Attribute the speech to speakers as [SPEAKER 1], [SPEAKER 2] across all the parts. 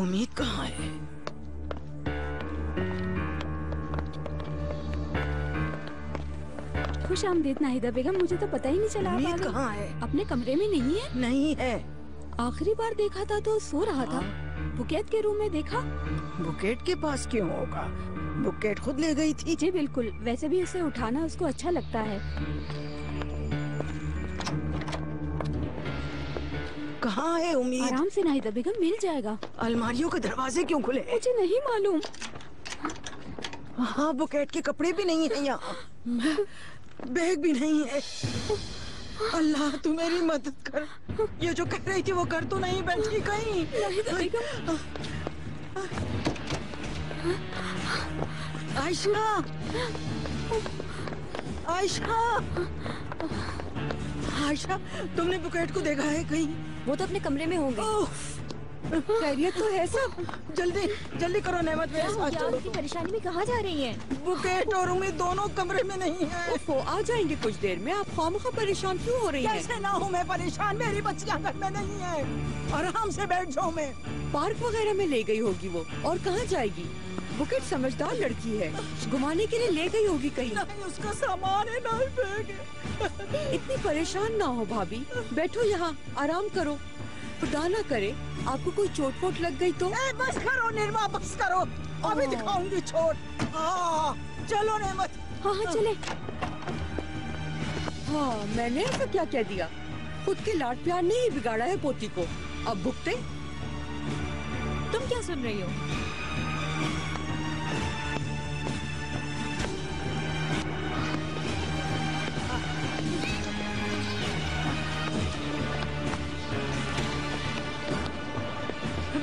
[SPEAKER 1] उम्मीद कहाँ है?
[SPEAKER 2] खुश आमदीद नाहिदा बेगम, मुझे तो पता ही नहीं चला।
[SPEAKER 1] उम्मीद कहाँ है?
[SPEAKER 2] अपने कमरे में नहीं है?
[SPEAKER 1] नहीं है।
[SPEAKER 2] आखिरी बार देखा था तो सो रहा था। बुकेट के रूम में देखा।
[SPEAKER 1] बुकेट के पास क्यों होगा? बुकेट खुद ले गई थी।
[SPEAKER 2] जी बिल्कुल, वैसे भी उसे उठाना उसको अच्छा लगता है।
[SPEAKER 1] कहाँ है उम्मीद?
[SPEAKER 2] आराम से नाहिदा बेगम, मिल जाएगा।
[SPEAKER 1] अलमारियों के दरवाजे क्यों खुले?
[SPEAKER 2] मुझे नहीं मालूम।
[SPEAKER 1] हाँ, बुकेट के कपड़े भी नहीं है यहाँ, बैग भी नहीं है। अल्लाह तू मेरी मदद कर। ये जो कह रही थी वो कर तो नहीं बैठी कहीं? आयशा, आयशा, आयशा, तुमने बुकेट को देखा है कहीं?
[SPEAKER 2] वो तो अपने कमरे में होंगे।
[SPEAKER 1] खैरियत तो है सब? जल्दी जल्दी करो नेमत, मेरे साथ चलो।
[SPEAKER 2] की परेशानी में कहाँ जा रही हैं?
[SPEAKER 1] बुकेट और उम्मीद दोनों कमरे में नहीं है।
[SPEAKER 3] वो आ जाएंगे कुछ देर में। आप खामखा परेशान क्यों हो रही हैं?
[SPEAKER 1] कैसे ना हूँ मैं परेशान, मेरी बच्चियाँ घर में नहीं है। आराम से बैठ जाओ। मैं
[SPEAKER 3] पार्क वगैरह में ले गई होगी वो, और कहाँ जाएगी? बुकेट समझदार लड़की है, घुमाने के लिए ले गई होगी कहीं।
[SPEAKER 1] नहीं, उसका सामान है ना बैग है।
[SPEAKER 3] इतनी परेशान ना हो भाभी, बैठो यहाँ, आराम करो। खुदा ना करे आपको कोई चोट वोट लग गई तो।
[SPEAKER 1] बस करो निर्मा, बस करो, अभी दिखाऊंगी चोट। चलो नेमत।
[SPEAKER 2] हाँ हाँ चले।
[SPEAKER 3] हाँ, मैंने ऐसा क्या कह दिया? खुद के लाड प्यार ने ही बिगाड़ा है पोती को, अब भुगते।
[SPEAKER 2] तुम क्या सुन रही हो?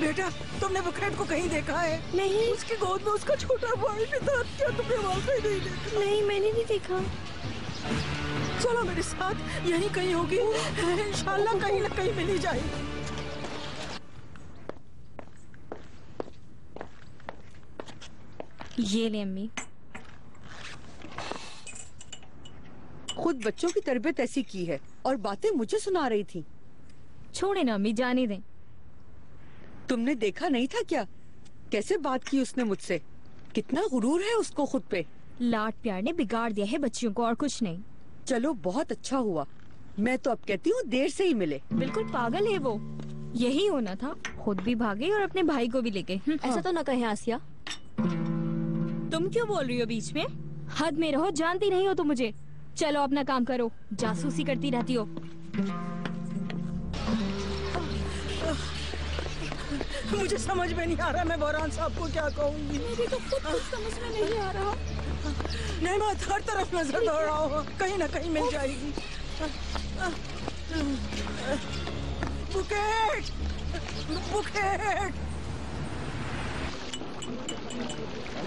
[SPEAKER 1] बेटा, तुमने बुकेट को कहीं देखा है?
[SPEAKER 2] नहीं।
[SPEAKER 1] उसकी गोद में उसका छोटा भाई भी था। क्या तुमने वाकई नहीं देखा?
[SPEAKER 2] नहीं, मैंने नहीं देखा।
[SPEAKER 1] चलो मेरे साथ, यहीं कहीं होगी। इंशाल्लाह कहीं न कहीं मिल ही जाएगी।
[SPEAKER 2] ये ले अम्मी।
[SPEAKER 3] खुद बच्चों की तरबियत ऐसी की है और बातें मुझे सुना रही थी।
[SPEAKER 2] छोड़े ना अम्मी, जाने दें।
[SPEAKER 3] तुमने देखा नहीं था क्या कैसे बात की उसने मुझसे? कितना गुरूर है उसको खुद पे।
[SPEAKER 2] लाड प्यार ने बिगाड़ दिया है बच्चियों को, और कुछ नहीं।
[SPEAKER 3] चलो बहुत अच्छा हुआ। मैं तो अब कहती हूँ देर से ही मिले।
[SPEAKER 2] बिल्कुल पागल है वो, यही होना था। खुद भी भागे और अपने भाई को भी ले गए। ऐसा तो न कहे आसिया। तुम क्यों बोल रही हो बीच में? हद में रहो, जानती नहीं हो तो मुझे। चलो अपना काम करो, जासूसी करती रहती हो।
[SPEAKER 1] मुझे समझ में नहीं आ रहा मैं बोरान साहब को क्या कहूँगी।
[SPEAKER 2] मुझे तो खुद कुछ समझ में नहीं आ रहा।
[SPEAKER 1] नहीं, मैं हर तरफ नजर दौड़ रहा हूँ, कहीं ना कहीं मिल जाएगी। Bouquet, bouquet.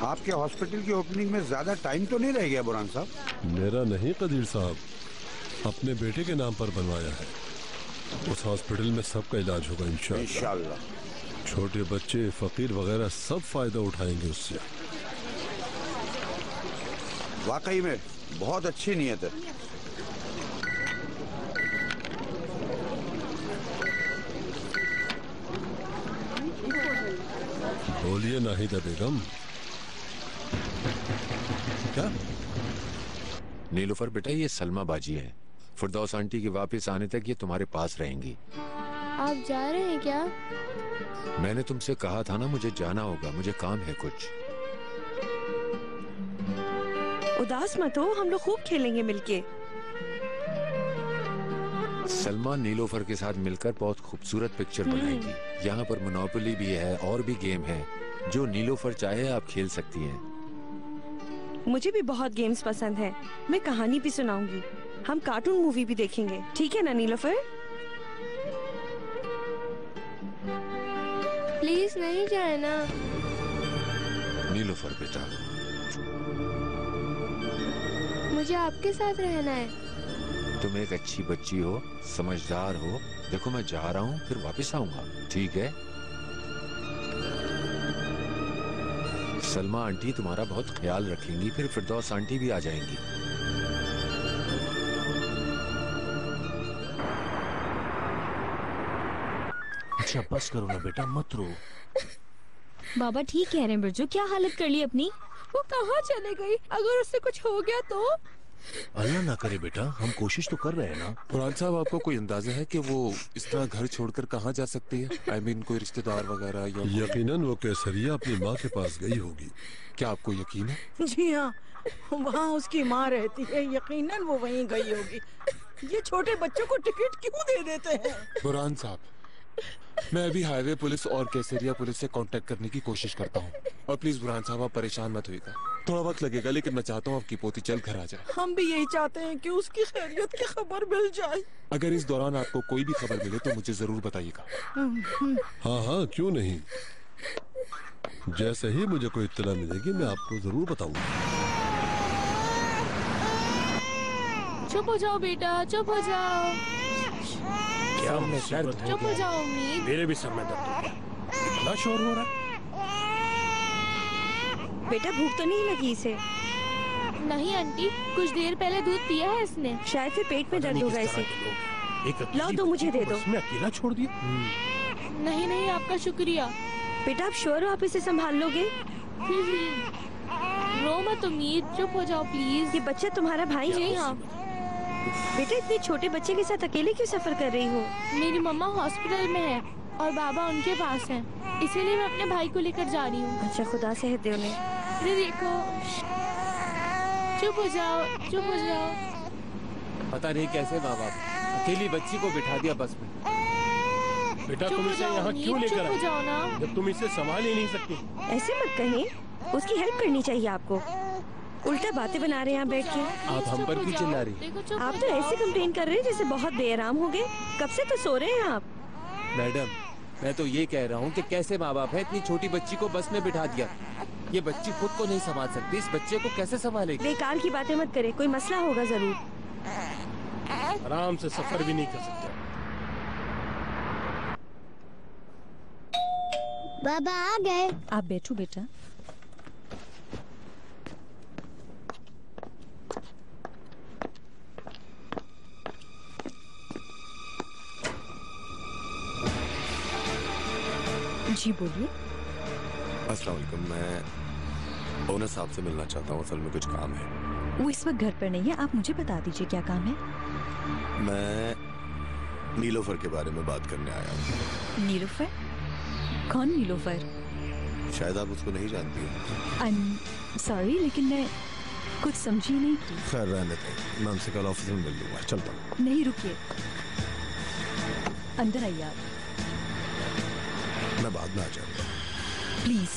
[SPEAKER 4] आपके हॉस्पिटल की ओपनिंग में ज्यादा टाइम तो नहीं रह गया बुरहान साहब?
[SPEAKER 5] मेरा नहीं कदीर साहब, अपने बेटे के नाम पर बनवाया है। उस हॉस्पिटल में सबका इलाज होगा इंशाअल्लाह। छोटे बच्चे, फकीर वगैरह सब फायदा उठाएंगे उससे।
[SPEAKER 4] वाकई में बहुत अच्छी नीयत है।
[SPEAKER 5] बोलिए नाहिदा बेगम।
[SPEAKER 6] क्या? नीलुफर बेटा, ये सलमा बाजी है। फिरदौस आंटी के वापस आने तक ये तुम्हारे पास रहेंगी।
[SPEAKER 7] आप जा रहे हैं क्या?
[SPEAKER 6] मैंने तुमसे कहा था ना, मुझे जाना होगा, मुझे काम है कुछ।
[SPEAKER 3] उदास मत हो, हम लोग खूब खेलेंगे मिलके।
[SPEAKER 6] सलमा नीलोफर के साथ मिलकर बहुत खूबसूरत पिक्चर बनाएगी। यहाँ पर मोनोपोली भी है और भी गेम है। जो नीलोफर चाहे आप खेल सकती हैं।
[SPEAKER 8] मुझे भी बहुत गेम्स पसंद हैं। मैं कहानी भी सुनाऊंगी। हम कार्टून मूवी भी देखेंगे, ठीक है ना नीलोफर?
[SPEAKER 7] प्लीज नहीं जाए ना।
[SPEAKER 6] नीलोफर बेटा,
[SPEAKER 7] मुझे आपके साथ रहना है।
[SPEAKER 6] तुम एक अच्छी बच्ची हो, समझदार हो। देखो मैं जा रहा हूँ, फिर वापस आऊंगा, ठीक है? सलमा आंटी तुम्हारा बहुत ख्याल रखेंगी, फिर फिरदौस आंटी भी आ जाएंगी।
[SPEAKER 9] अच्छा बस करो ना बेटा, मत रो।
[SPEAKER 2] बाबा ठीक कह रहे हैं बिरजू, क्या हालत कर ली अपनी।
[SPEAKER 10] वो कहाँ चले गई? अगर उससे कुछ हो गया तो?
[SPEAKER 9] अल्लाह ना करे बेटा, हम कोशिश तो कर रहे हैं ना।
[SPEAKER 6] बुरहान साहब, आपको कोई अंदाजा है कि वो इस तरह घर छोड़कर कहाँ जा सकती है? I mean, कोई रिश्तेदार वगैरह या
[SPEAKER 5] यकीनन वो केसरिया अपनी माँ के पास गई होगी।
[SPEAKER 6] क्या आपको यकीन है?
[SPEAKER 1] जी हाँ, वहाँ उसकी माँ रहती है, यकीनन वो वहीं गई होगी। ये छोटे बच्चों को टिकट क्यों दे देते हैं?
[SPEAKER 6] बुरहान साहब, मैं अभी हाईवे पुलिस और केसरिया पुलिस से कांटेक्ट करने की कोशिश करता हूँ। और प्लीज बुरहान साहब, आप परेशान मत होइएगा, थोड़ा वक्त लगेगा, लेकिन मैं चाहता हूँ आपकी पोती जल्द घर आ जाए।
[SPEAKER 1] हम भी यही चाहते हैं कि उसकी खैरियत की खबर मिल जाए।
[SPEAKER 6] अगर इस दौरान आपको कोई भी खबर मिले तो मुझे जरूर बताइएगा।
[SPEAKER 5] हाँ हाँ, क्यों नहीं। जैसे ही मुझे कोई इत्तला मिलेगी मैं आपको जरूर बताऊंगा।
[SPEAKER 10] चुप हो जाओ बेटा, चुप हो जाओ।
[SPEAKER 9] क्या दर्द
[SPEAKER 10] चुप हो जाओ उम्मीद।
[SPEAKER 9] मेरे भी सर में दर्द हो गया, इतना शोर हो रहा।
[SPEAKER 8] बेटा भूख तो नहीं लगी इसे?
[SPEAKER 10] नहीं आंटी, कुछ देर पहले दूध पिया है इसने।
[SPEAKER 8] शायद से पेट में दर्द होगा इसे। लाओ दो, मुझे दे दो।
[SPEAKER 9] मैं अकेला छोड़ दिया।
[SPEAKER 10] नहीं नहीं, आपका शुक्रिया।
[SPEAKER 8] बेटा आप श्योर हो आप इसे संभाल लोगे?
[SPEAKER 10] रो मत उम्मीद, चुप हो जाओ प्लीज।
[SPEAKER 8] ये बच्चा तुम्हारा भाई
[SPEAKER 10] जी
[SPEAKER 8] है?
[SPEAKER 10] हाँ।
[SPEAKER 8] बेटा इतने छोटे बच्चे के साथ अकेले क्यों सफर कर रही हो?
[SPEAKER 10] मेरी मम्मा हॉस्पिटल में है और बाबा उनके पास हैं, इसीलिए मैं अपने भाई को लेकर जा रही हूँ।
[SPEAKER 8] अच्छा, खुदा सेहत दे उन्हें।
[SPEAKER 10] अरे देखो, चुप हो जाओ, चुप हो जाओ।
[SPEAKER 11] पता नहीं कैसे माँ बाप अकेली बच्ची को बिठा दिया बस में।
[SPEAKER 9] बेटा तुम इसे यहाँ क्यों लेकर
[SPEAKER 10] हो जाओ ना,
[SPEAKER 9] जब तुम इसे संभाल ही नहीं सकती।
[SPEAKER 8] ऐसे मत कहें, उसकी हेल्प करनी चाहिए आपको। उल्टा बातें बना रहे हैं यहाँ बैठ के।
[SPEAKER 11] आप हम पर क्यों चिल्ला रही?
[SPEAKER 8] आप तो ऐसे कंप्लेन कर रहे हैं जैसे बहुत बेआराम हो गए। कब से तो सो रहे हैं आप।
[SPEAKER 11] मैडम, मैं तो ये कह रहा हूँ कि कैसे माँ बाप है इतनी छोटी बच्ची को बस में बिठा दिया। ये बच्ची खुद को नहीं संभाल सकती, इस बच्चे को कैसे संभालेगी?
[SPEAKER 8] बेकार की बातें मत करे, कोई मसला होगा जरूर।
[SPEAKER 9] आराम से सफर भी नहीं कर सकते।
[SPEAKER 12] बाबा आ गए।
[SPEAKER 2] आप बैठो बेटा। जी बोलिए।
[SPEAKER 13] अस्सलाम वालेकुम, मैं ओनर साहब से मिलना चाहता हूँ, असल में कुछ काम है।
[SPEAKER 2] वो इस वक्त घर पर नहीं है, आप मुझे बता दीजिए क्या काम है।
[SPEAKER 13] मैं नीलोफर के बारे में बात करने आया हूँ।
[SPEAKER 2] नीलोफर? कौन नीलोफर?
[SPEAKER 13] शायद आप उसको नहीं जानती हैं।
[SPEAKER 2] आई एम सॉरी, लेकिन मैं कुछ समझी नहीं थी।
[SPEAKER 13] खैर रहने दें, मैं उनसे कल ऑफिस में मिल लूंगा, चलता हूँ।
[SPEAKER 2] नहीं रुकिए, अंदर आइए आप।
[SPEAKER 13] मैं बाद में आ जाऊंगा।
[SPEAKER 2] प्लीज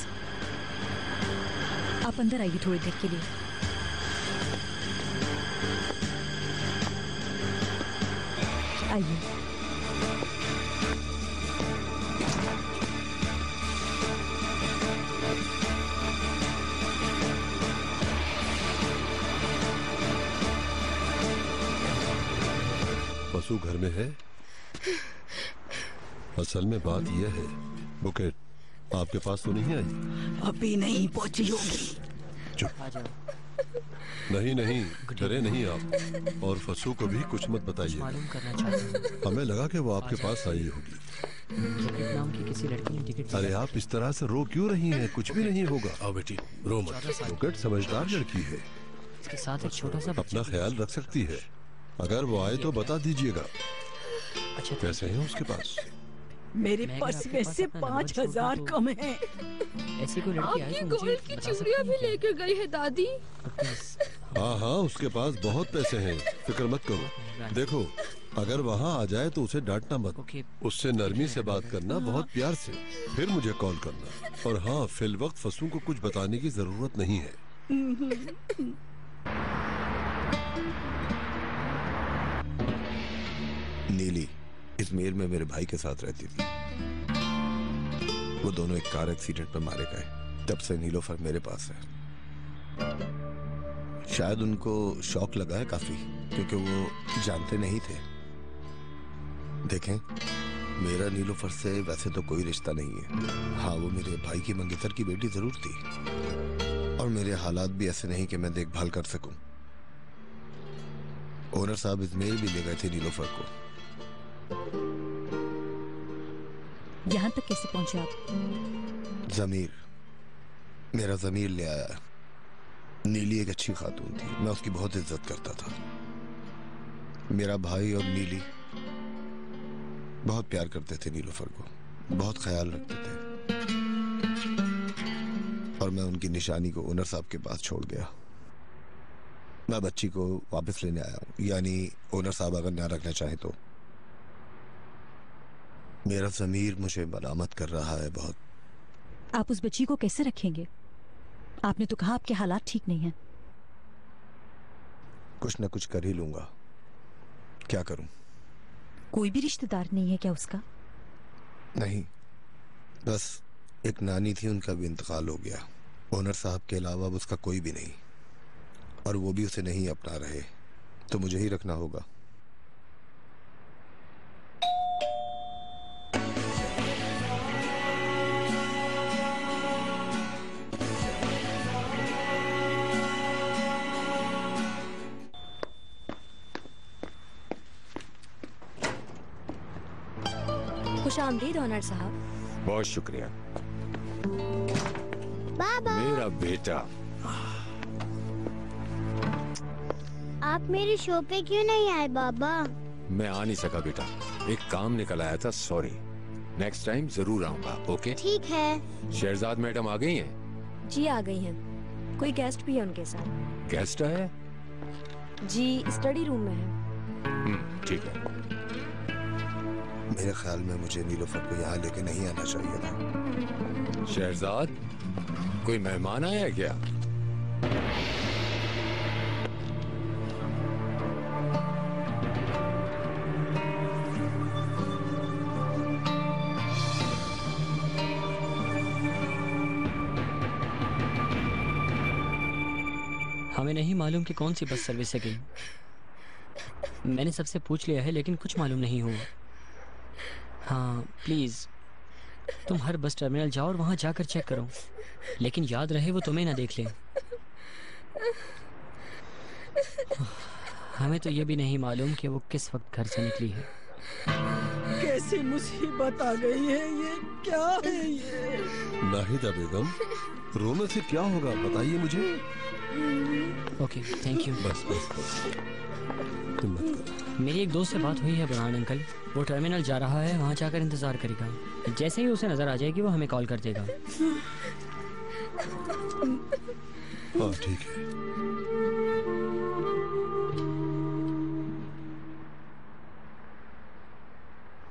[SPEAKER 2] आप अंदर आइए थोड़ी देर के लिए। आइए।
[SPEAKER 5] पशु घर में है? असल में बात यह है, बुकेट आपके पास तो नहीं आई?
[SPEAKER 1] अभी नहीं पहुंची होगी।
[SPEAKER 5] चुप। नहीं नहीं, डरे नहीं आप, और फसू को भी कुछ मत बताइए। हमें लगा कि वो आपके पास आई होगी। अरे आप इस तरह से रो क्यों रही हैं? कुछ भी नहीं होगा।
[SPEAKER 9] आओ बेटी, रो मत।
[SPEAKER 5] बुकेट समझदार लड़की है,
[SPEAKER 14] इसके साथ एक छोटा सा
[SPEAKER 5] अपना ख्याल रख सकती है। अगर वो आए तो बता दीजिएगा।
[SPEAKER 14] अच्छा,
[SPEAKER 5] पैसे हैं उसके पास?
[SPEAKER 1] मेरे पर्स में से 5,000 कम है।
[SPEAKER 14] ऐसी कोई लड़की आई तो मुझे
[SPEAKER 10] गोल्ड की चूड़ियां भी लेके गई है दादी।
[SPEAKER 5] हाँ हाँ, उसके पास बहुत पैसे हैं, फिक्र मत करो। देखो, अगर वहाँ आ जाए तो उसे डांटना मत, उससे नरमी से बात करना, बहुत प्यार से, फिर मुझे कॉल करना। और हाँ, फिल वक्त फसू को कुछ बताने की जरूरत नहीं है।
[SPEAKER 13] नीली इजमेर में मेरे भाई के साथ रहती थी। वो दोनों एक कार एक्सीडेंट में मारे गए। तब से नीलोफर मेरे पास है। शायद उनको शॉक लगा है काफी, क्योंकि वो जानते नहीं थे। देखें, मेरा नीलोफर से वैसे तो कोई रिश्ता नहीं है। हाँ, वो मेरे भाई की मंगेतर की बेटी जरूर थी, और मेरे हालात भी ऐसे नहीं कि मैं देखभाल कर सकूं। ओनर साहब इजमेर भी ले गए थे नीलोफर को।
[SPEAKER 12] यहाँ तक कैसे पहुंचे आप?
[SPEAKER 13] जमीर, मेरा जमीर ले आया। नीली एक अच्छी खातून थी, मैं उसकी बहुत इज्जत करता था। मेरा भाई और नीली बहुत प्यार करते थे नीलोफर को, बहुत ख्याल रखते थे, और मैं उनकी निशानी को ओनर साहब के पास छोड़ गया। मैं बच्ची को वापस लेने आया हूँ, यानी ओनर साहब अगर ना रखना चाहे तो। मेरा ज़मीर मुझे मलामत कर रहा है बहुत।
[SPEAKER 12] आप उस बच्ची को कैसे रखेंगे? आपने तो कहा आपके हालात ठीक नहीं हैं।
[SPEAKER 13] कुछ न कुछ कर ही लूंगा, क्या करूं?
[SPEAKER 12] कोई भी रिश्तेदार नहीं है क्या उसका?
[SPEAKER 13] नहीं, बस एक नानी थी, उनका भी इंतकाल हो गया। ओनर साहब के अलावा उसका कोई भी नहीं, और वो भी उसे नहीं अपना रहे, तो मुझे ही रखना होगा।
[SPEAKER 2] खुशामदीद ओनर साहब।
[SPEAKER 15] बहुत शुक्रिया।
[SPEAKER 7] बाबा,
[SPEAKER 15] मेरा बेटा,
[SPEAKER 7] आप मेरे शो पे क्यों नहीं आए बाबा?
[SPEAKER 15] मैं आ नहीं सका बेटा, एक काम निकल आया था, सॉरी। नेक्स्ट टाइम जरूर आऊंगा, ओके?
[SPEAKER 7] ठीक है।
[SPEAKER 15] शहजाद मैडम आ गई हैं?
[SPEAKER 2] जी आ गई हैं। कोई गेस्ट भी है उनके साथ।
[SPEAKER 15] गेस्ट आया?
[SPEAKER 2] जी स्टडी रूम में है।
[SPEAKER 15] ठीक है।
[SPEAKER 13] मेरे ख्याल में मुझे नीलोफर को यहाँ लेके नहीं आना चाहिए था।
[SPEAKER 15] शहजाद, कोई मेहमान आया क्या?
[SPEAKER 14] हमें नहीं मालूम कि कौन सी बस सर्विस है गई। मैंने सबसे पूछ लिया है लेकिन कुछ मालूम नहीं हुआ। हाँ प्लीज़, तुम हर बस टर्मिनल जाओ और वहाँ जाकर चेक करो, लेकिन याद रहे वो तुम्हें ना देख ले। हमें तो ये भी नहीं मालूम कि वो किस वक्त घर से निकली है।
[SPEAKER 1] कैसी मुसीबत आ गई है, ये क्या है ये?
[SPEAKER 5] नाहिदा बेगम, रोने से क्या होगा बताइए मुझे।
[SPEAKER 14] Okay thank you.
[SPEAKER 5] बस बस बस,
[SPEAKER 14] मेरी एक दोस्त से बात हुई है बुरहान अंकल, वो टर्मिनल जा रहा है, वहाँ जाकर इंतजार करेगा। जैसे ही उसे नजर आ जाएगी वो हमें कॉल कर देगा।
[SPEAKER 5] हाँ ठीक है।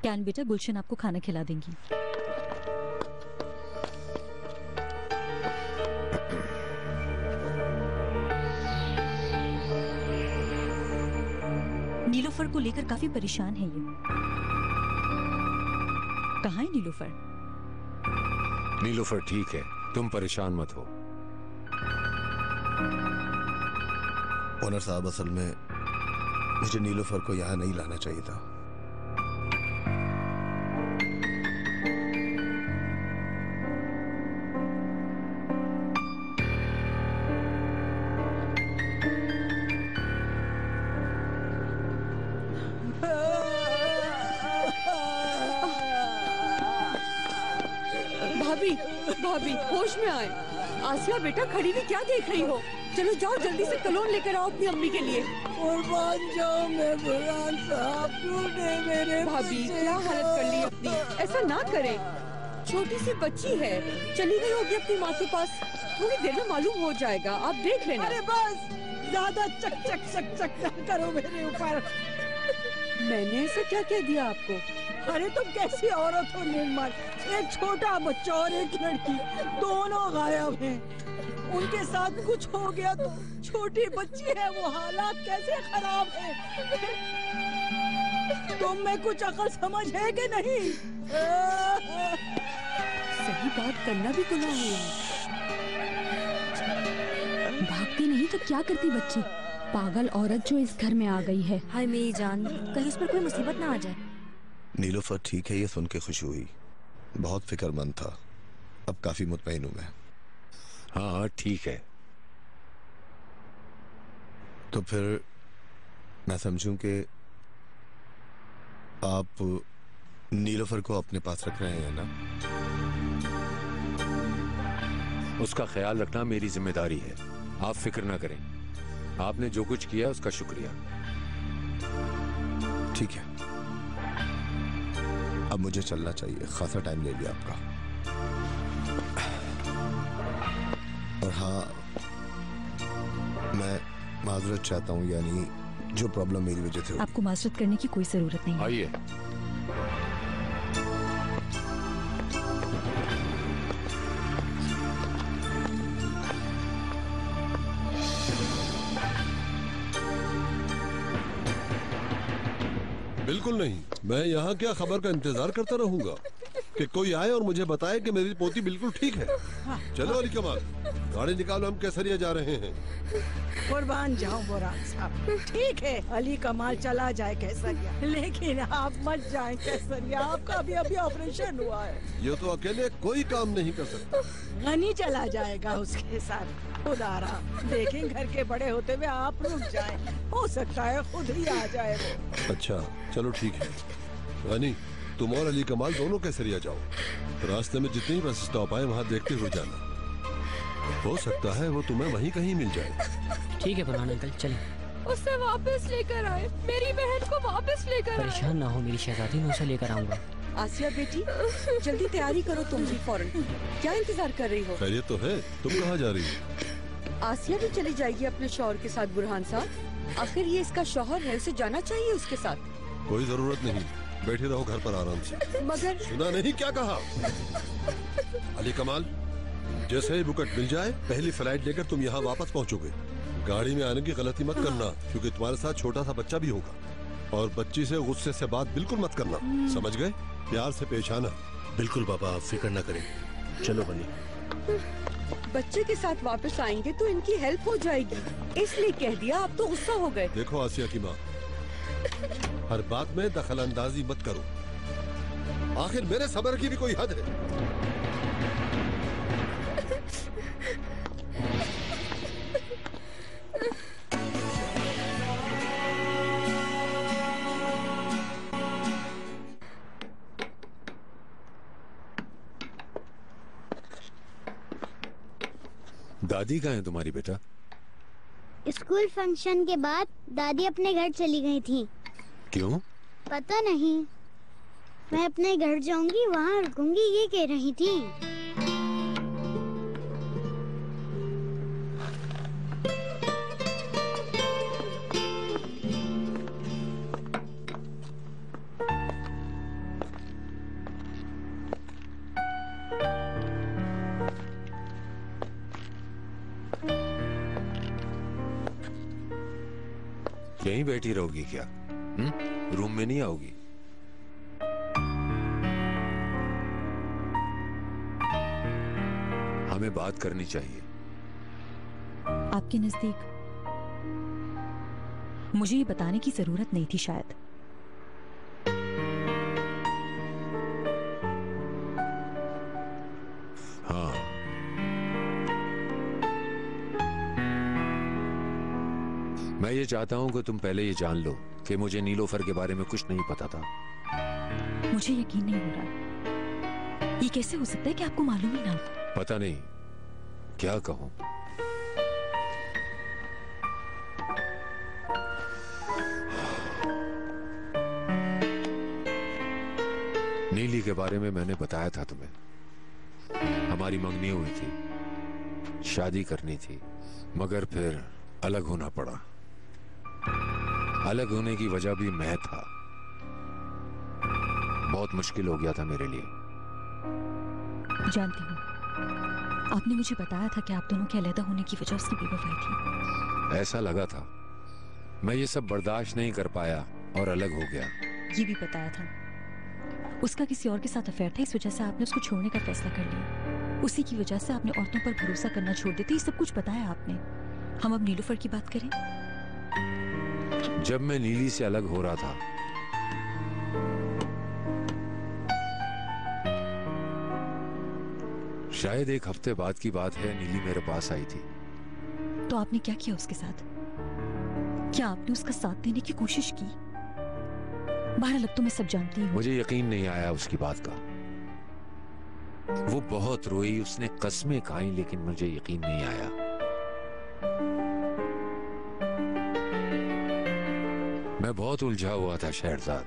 [SPEAKER 12] कैन बेटा, गुलशन आपको खाना खिला देंगी। नीलोफर को लेकर काफी परेशान है ये। कहाँ है नीलोफर?
[SPEAKER 15] नीलोफर ठीक है, तुम परेशान मत हो।
[SPEAKER 13] ओनर साहब, असल में मुझे नीलोफर को यहाँ नहीं लाना चाहिए था।
[SPEAKER 3] भाभी होश में आए। आसिया बेटा, खड़ी भी क्या देख रही हो? चलो जाओ जल्दी से कलोन लेकर आओ अपनी अम्मी के लिए।
[SPEAKER 1] कुर्बान जाओ मैं बुरहान साहब, ढूंढे मेरे
[SPEAKER 3] भाभी क्या हालत कर ली अपनी, ऐसा ना करें। छोटी सी बच्ची है, चली गई होगी अपनी माँ के पास, थोड़ी देर में मालूम हो जाएगा, आप देख लेना।
[SPEAKER 1] अरे बस, ज्यादा चक चक चक चक ना करो मेरे ऊपर।
[SPEAKER 3] मैंने ऐसा क्या कह दिया आपको?
[SPEAKER 1] अरे तुम कैसी औरत हो निर्मल, एक छोटा बच्चा और एक लड़की दोनों गायब हैं। उनके साथ कुछ हो गया तो छोटी बच्ची है, वो हालात कैसे खराब है। तुम में कुछ अकल समझ है कि नहीं?
[SPEAKER 3] सही बात करना भी गुनाह है।
[SPEAKER 2] भागती नहीं तो क्या करती बच्ची? पागल औरत जो इस घर में आ गई है। हाय मेरी जान, कहीं उस पर कोई मुसीबत ना आ जाए।
[SPEAKER 13] नीलोफर ठीक है, ये सुन के खुशी हुई। बहुत फिक्रमंद था, अब काफी मुतमईन हूं मैं।
[SPEAKER 15] हाँ ठीक है।
[SPEAKER 13] तो फिर मैं समझूं कि आप नीलोफर को अपने पास रख रहे हैं ना?
[SPEAKER 15] उसका ख्याल रखना मेरी जिम्मेदारी है, आप फिक्र ना करें। आपने जो कुछ किया उसका शुक्रिया।
[SPEAKER 13] ठीक है, अब मुझे चलना चाहिए, खासा टाइम ले लिया आपका। और हाँ, मैं माजरत चाहता हूँ, यानी जो प्रॉब्लम मेरी वजह से हुई।
[SPEAKER 12] आपको माजरत करने की कोई जरूरत नहीं है।
[SPEAKER 15] आइए।
[SPEAKER 5] बिल्कुल नहीं, मैं यहाँ क्या खबर का इंतजार करता रहूंगा कि कोई आए और मुझे बताए कि मेरी पोती बिल्कुल ठीक है। चलो अली कमाल, गाड़ी निकालो, हम केसरिया जा रहे हैं।
[SPEAKER 1] कुर्बान जाऊं बुरहान साहब, ठीक है अली कमाल चला जाए केसरिया, लेकिन आप मत जाएं केसरिया, आपका अभी अभी ऑपरेशन हुआ है।
[SPEAKER 5] ये तो अकेले कोई काम नहीं कर सकता।
[SPEAKER 1] गनी चला जाएगा उसके साथ। खुदारा देखें, घर के बड़े होते हुए आप रुक जाएं, हो सकता है खुद ही आ जाए वो।
[SPEAKER 5] अच्छा चलो ठीक है, गनी तुम और अली कमाल दोनों केसरिया जाओ। रास्ते में जितनी बस स्टॉप आए वहाँ देखते हुए जाना, हो सकता है वो तुम्हें वहीं कहीं मिल जाए।
[SPEAKER 14] ठीक है बुरहान अंकल, चलें।
[SPEAKER 10] उसे वापस लेकर आए, मेरी बहन को वापस लेकर आए।
[SPEAKER 14] परेशान ना हो मेरी शहजादी, मैं उसे लेकर आऊंगा।
[SPEAKER 3] आसिया बेटी, जल्दी तैयारी करो तुम भी फौरन। क्या इंतजार कर रही हो?
[SPEAKER 5] खैरियत तो है, तुम कहाँ जा रही हो?
[SPEAKER 3] आसिया भी चली जाएगी अपने शौहर के साथ बुरहान साहब। आखिर ये इसका शौहर है, उसे जाना चाहिए उसके साथ।
[SPEAKER 5] कोई जरूरत नहीं, बैठे रहो घर पर आराम से।
[SPEAKER 3] मगर
[SPEAKER 5] सुना नहीं क्या कहा? अली कमाल, जैसे ही बुकट मिल जाए पहली फ्लाइट लेकर तुम यहाँ वापस पहुँचोगे। गाड़ी में आने की गलती मत करना, क्योंकि तुम्हारे साथ छोटा सा बच्चा भी होगा। और बच्ची से गुस्से से बात बिल्कुल मत करना, समझ गए? प्यार से पेश आना।
[SPEAKER 13] बिल्कुल बाबा, आप फिक्र न करें। चलो बनी।
[SPEAKER 3] बच्चे के साथ वापस आएंगे तो इनकी हेल्प हो जाएगी, इसलिए कह दिया। आप तो गुस्सा हो गए।
[SPEAKER 5] देखो आसिया की माँ, हर बात में दखल अंदाजी मत करो, आखिर मेरे सब्र की भी कोई हद है।
[SPEAKER 15] दादी कहाँ है तुम्हारी बेटा?
[SPEAKER 7] स्कूल फंक्शन के बाद दादी अपने घर चली गई थी।
[SPEAKER 15] क्यों?
[SPEAKER 7] पता नहीं, मैं अपने घर जाऊंगी, वहाँ रुकूंगी, ये कह रही थी।
[SPEAKER 15] यहीं बैठी रहोगी क्या? रूम में नहीं आओगी? हमें बात करनी चाहिए।
[SPEAKER 12] आपके नजदीक मुझे ये बताने की जरूरत नहीं थी शायद।
[SPEAKER 15] हाँ, मैं ये चाहता हूँ कि तुम पहले ये जान लो कि मुझे नीलोफर के बारे में कुछ नहीं पता था।
[SPEAKER 12] मुझे यकीन नहीं हो रहा, ये कैसे हो सकता है कि आपको मालूम ही ना हो?
[SPEAKER 15] पता नहीं क्या कहूँ। नीली के बारे में मैंने बताया था तुम्हें। हमारी मंगनी हुई थी, शादी करनी थी, मगर फिर अलग होना पड़ा। अलग होने की वजह भी मैं था। बहुत मुश्किल हो गया था मेरे लिए।
[SPEAKER 12] जानती हूँ, आपने मुझे बताया था कि आप दोनों के अलग होने की वजह उसकी बेवफाई थी।
[SPEAKER 15] ऐसा लगा था। मैं ये सब बर्दाश्त नहीं कर पाया और अलग हो गया।
[SPEAKER 12] ये भी बताया था उसका किसी और के साथ अफेयर था, इस वजह से आपने उसको छोड़ने का फैसला कर लिया। उसी की वजह से आपने औरतों पर भरोसा करना छोड़ देते। ये सब कुछ बताया आपने। हम अब नीलोफर की बात करें।
[SPEAKER 15] जब मैं नीली से अलग हो रहा था, शायद एक हफ्ते बाद की बात है, नीली मेरे पास आई थी।
[SPEAKER 12] तो आपने क्या किया उसके साथ? क्या आपने उसका साथ देने की कोशिश की? बहरहाल अब तो मैं सब जानती हूँ।
[SPEAKER 15] मुझे यकीन नहीं आया उसकी बात का। वो बहुत रोई, उसने कस्में खाई, लेकिन मुझे यकीन नहीं आया। मैं बहुत उलझा हुआ था शहरजाद।